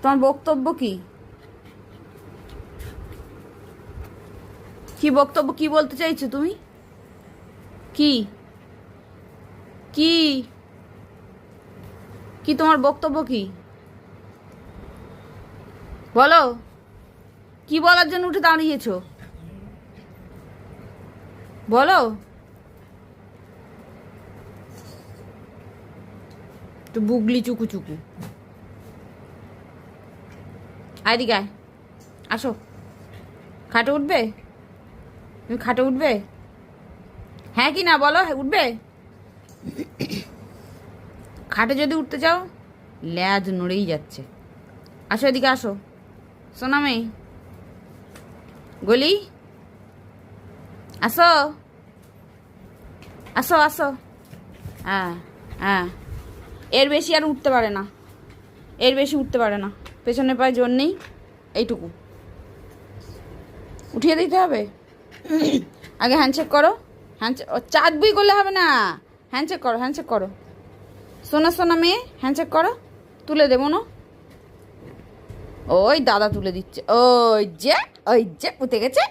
তোমার বক্তব্য কি? কি বক্তব্য, কি বলতে চাইছো তুমি? কি কি কি তোমার বক্তব্য কি বলো? কি বলার জন্য উঠে দাঁড়িয়েছো বলো? একটু বুগলি চুকু চুকু। আয়দিকে আয়, আসো। খাটে উঠবে? তুমি খাটে উঠবে? হ্যাঁ কি না বলো, উঠবে? খাটে যদি উঠতে চাও, ল্যাজ নড়েই যাচ্ছে। আসো এদিকে আসো, সোনা মেয়ে গলি, আসো আসো আসো। হ্যাঁ হ্যাঁ, এর বেশি আর উঠতে পারে না, এর বেশি উঠতে পারে না। পেছনে পায়ে জোর নেই, এইটুকু উঠিয়ে দিতে হবে। আগে হ্যান্ডশেক করো, হ্যান্ডশেক। চাঁদ বুই করলে হবে না, হ্যান্ডশেক করো, হ্যান্ডশেক করো। সোনা সোনা মেয়ে, হ্যান্ডশেক করো। তুলে দেবো না? ওই দাদা তুলে দিচ্ছে, ওই যে উঠে গেছে।